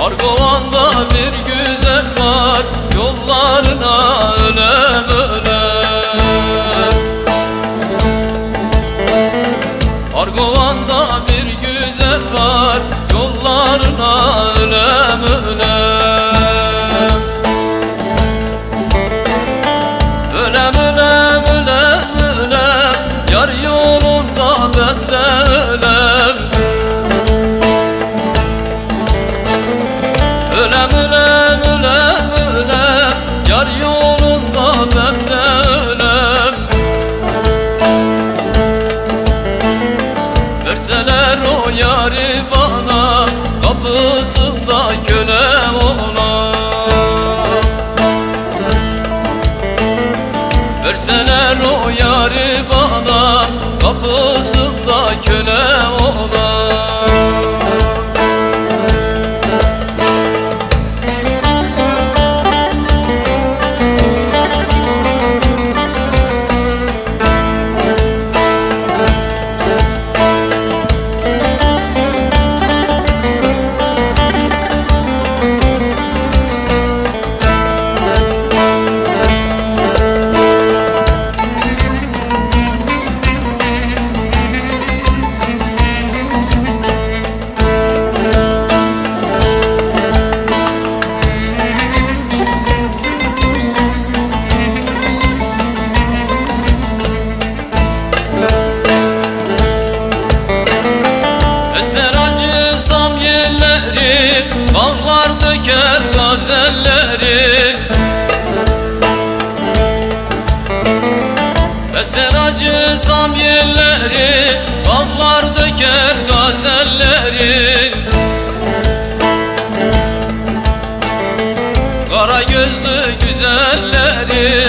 Argovanda bir güzel var, yollarına ölem ölem. Argovanda bir güzel var, yollarına ölem ölem. Ölem ölem ölem ölem, yar yolunda ben de ölem. Ölem ölem ölem ölem, yar yolunda ben de ölem. Verseler o yari bana, kapısında kölem olam. Verseler o yari bana, kapısında kölem olam. Eser acısam yerleri, bağlar döker gazelleri. Eser acısam yerleri, bağlar döker gazelleri. Kara gözlü güzelleri,